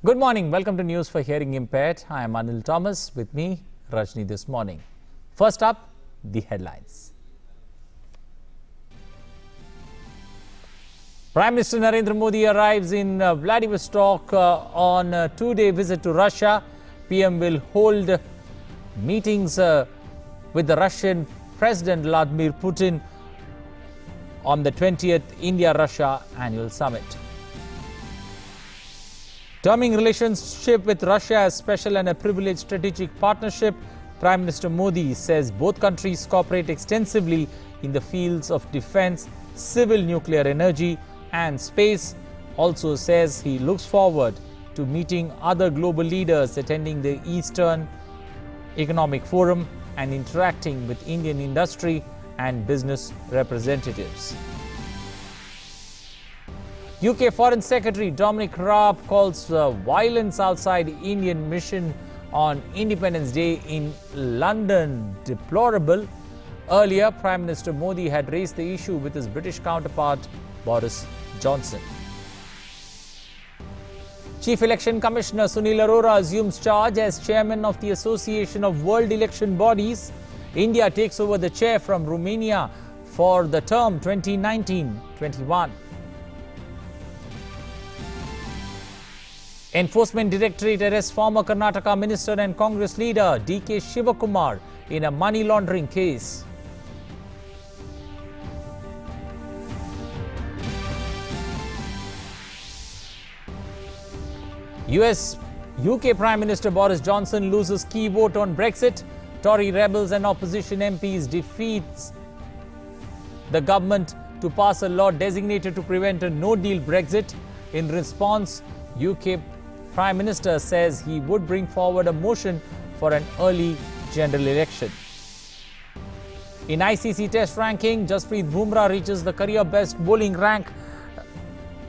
Good morning. Welcome to News for Hearing Impaired. I am Anil Thomas. With me, Rajni this morning. First up, the headlines. Prime Minister Narendra Modi arrives in Vladivostok on a two-day visit to Russia. PM will hold meetings with the Russian President Vladimir Putin on the 20th India-Russia Annual Summit. Terming relationship with Russia as special and a privileged strategic partnership, Prime Minister Modi says both countries cooperate extensively in the fields of defense, civil nuclear energy and space. Also says he looks forward to meeting other global leaders attending the Eastern Economic Forum and interacting with Indian industry and business representatives. UK Foreign Secretary Dominic Raab calls violence outside Indian mission on Independence Day in London deplorable. Earlier, Prime Minister Modi had raised the issue with his British counterpart Boris Johnson. Chief Election Commissioner Sunil Arora assumes charge as chairman of the Association of World Election Bodies. India takes over the chair from Romania for the term 2019-21. Enforcement Directorate arrests former Karnataka Minister and Congress leader D K Shivakumar in a money laundering case. UK Prime Minister Boris Johnson loses key vote on Brexit. Tory rebels and opposition MPs defeats the government to pass a law designated to prevent a no-deal Brexit. In response, UK Prime Minister says he would bring forward a motion for an early general election. In ICC Test ranking, Jasprit Bumrah reaches the career-best bowling rank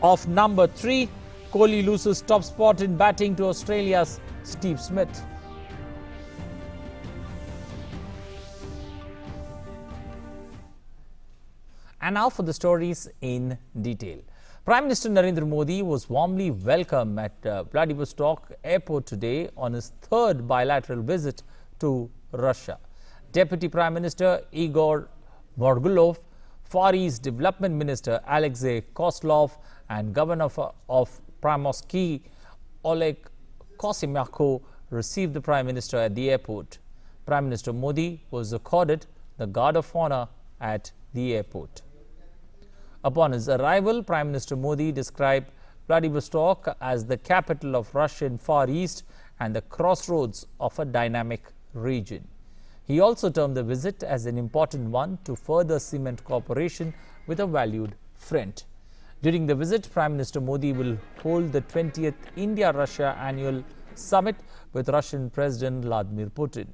of number 3. Kohli loses top spot in batting to Australia's Steve Smith. And now for the stories in detail. Prime Minister Narendra Modi was warmly welcomed at Vladivostok airport today on his third bilateral visit to Russia. Deputy Prime Minister Igor Morgulov, Far East Development Minister Alexei Koslov and Governor of Primorski Oleg Kosimyako received the Prime Minister at the airport. Prime Minister Modi was accorded the Guard of Honor at the airport. Upon his arrival, Prime Minister Modi described Vladivostok as the capital of Russian Far East and the crossroads of a dynamic region. He also termed the visit as an important one to further cement cooperation with a valued friend. During the visit, Prime Minister Modi will hold the 20th India-Russia Annual Summit with Russian President Vladimir Putin.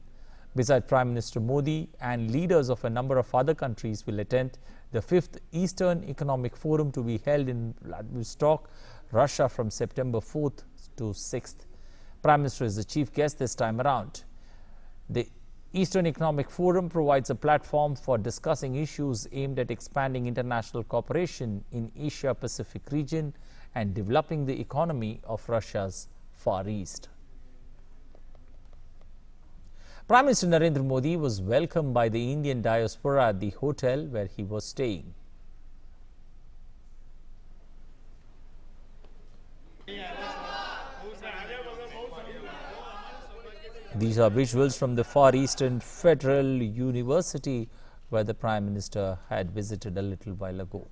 Besides Prime Minister Modi and leaders of a number of other countries will attend the 5th Eastern Economic Forum to be held in Vladivostok, Russia from September 4th to 6th. Prime Minister is the chief guest this time around. The Eastern Economic Forum provides a platform for discussing issues aimed at expanding international cooperation in Asia-Pacific region and developing the economy of Russia's Far East. Prime Minister Narendra Modi was welcomed by the Indian diaspora at the hotel where he was staying. These are visuals from the Far Eastern Federal University where the Prime Minister had visited a little while ago.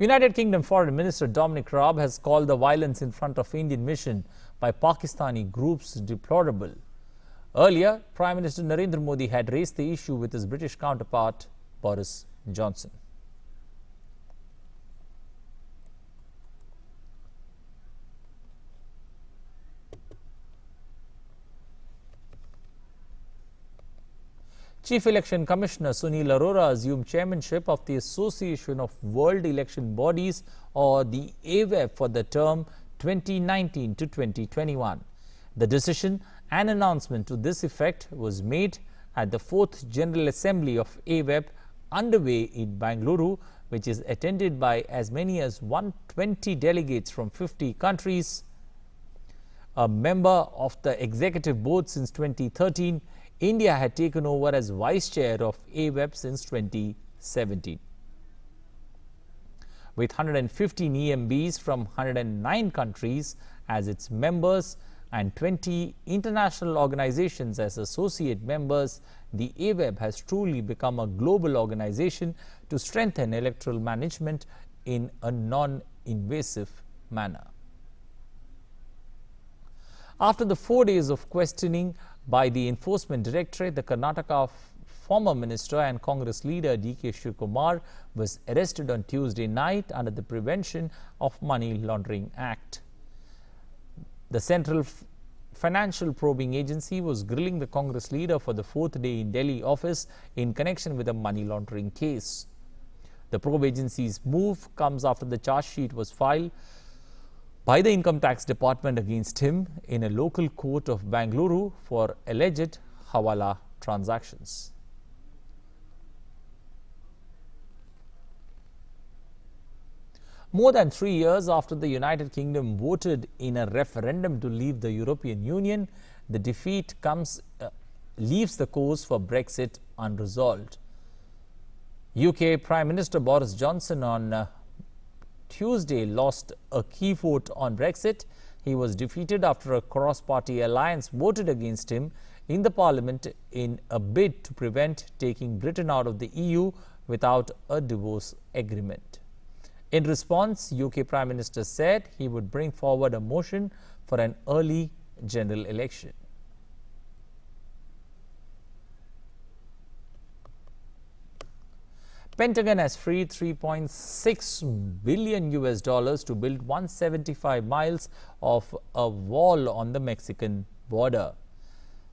United Kingdom Foreign Minister Dominic Raab has called the violence in front of Indian mission by Pakistani groups deplorable. Earlier, Prime Minister Narendra Modi had raised the issue with his British counterpart Boris Johnson. Chief Election Commissioner Sunil Arora assumed chairmanship of the Association of World Election Bodies or the AWEB for the term 2019 to 2021. The decision and announcement to this effect was made at the 4th General Assembly of AWEB underway in Bengaluru, which is attended by as many as 120 delegates from 50 countries. A member of the executive board since 2013, India had taken over as vice chair of AWEB since 2017. With 115 EMBs from 109 countries as its members and 20 international organizations as associate members, the AWEB has truly become a global organization to strengthen electoral management in a non-invasive manner. After the 4 days of questioning by the Enforcement Directorate, the Karnataka former minister and Congress leader D K Shivakumar was arrested on Tuesday night under the Prevention of Money Laundering Act. The Central Financial Probing Agency was grilling the Congress leader for the 4th day in Delhi office in connection with a money laundering case. The probe agency's move comes after the charge sheet was filed by the Income Tax Department against him in a local court of Bengaluru for alleged hawala transactions. More than 3 years after the United Kingdom voted in a referendum to leave the European Union, the defeat leaves the course for Brexit unresolved. UK Prime Minister Boris Johnson on Tuesday lost a key vote on Brexit. He was defeated after a cross-party alliance voted against him in the Parliament in a bid to prevent taking Britain out of the EU without a divorce agreement. In response, UK Prime Minister said he would bring forward a motion for an early general election. Pentagon has freed $3.6 billion to build 175 miles of a wall on the Mexican border.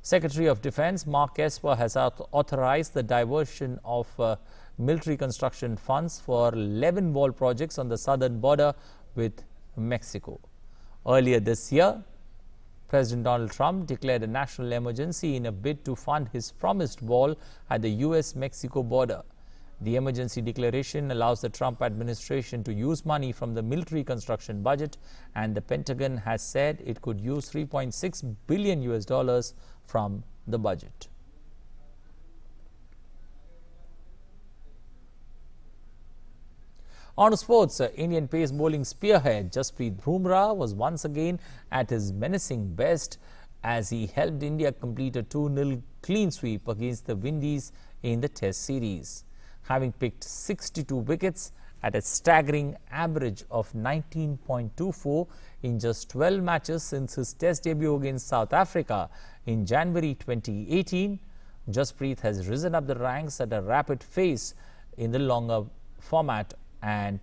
Secretary of Defense Mark Esper has authorized the diversion of military construction funds for 11 wall projects on the southern border with Mexico. Earlier this year, President Donald Trump declared a national emergency in a bid to fund his promised wall at the US-Mexico border. The emergency declaration allows the Trump administration to use money from the military construction budget, and the Pentagon has said it could use $3.6 billion from the budget. On to sports, Indian pace bowling spearhead Jasprit Bumrah was once again at his menacing best as he helped India complete a 2-0 clean sweep against the Windies in the Test series. Having picked 62 wickets at a staggering average of 19.24 in just 12 matches since his Test debut against South Africa in January 2018, Jasprit has risen up the ranks at a rapid pace in the longer format and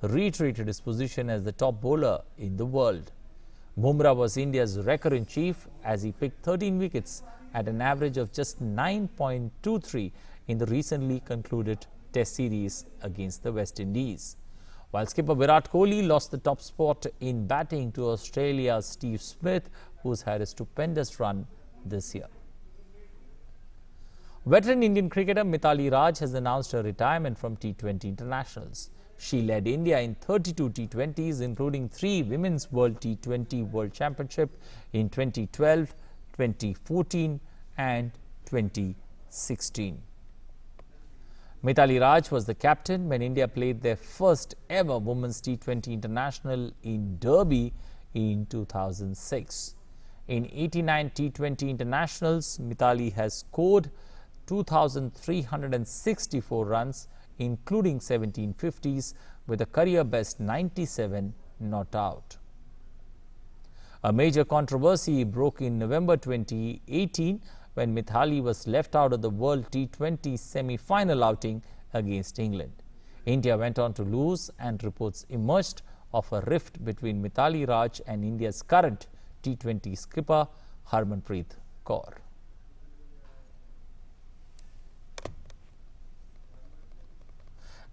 reiterated his position as the top bowler in the world. Bumrah was India's record-in-chief as he picked 13 wickets at an average of just 9.23 in the recently concluded Test series against the West Indies. While skipper Virat Kohli lost the top spot in batting to Australia's Steve Smith, who's had a stupendous run this year. Veteran Indian cricketer Mithali Raj has announced her retirement from T20 internationals. She led India in 32 T20s, including 3 Women's World T20 World Championship in 2012, 2014 and 2016. Mithali Raj was the captain when India played their first ever Women's T20 International in Derby in 2006. In 89 T20 internationals, Mithali has scored 2,364 runs, including 17 50s, with a career best 97 not out. A major controversy broke in November 2018 when Mithali was left out of the World T20 semi-final outing against England. India went on to lose, and reports emerged of a rift between Mithali Raj and India's current T20 skipper Harmanpreet Kaur.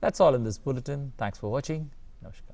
That's all in this bulletin. Thanks for watching. Namaskar.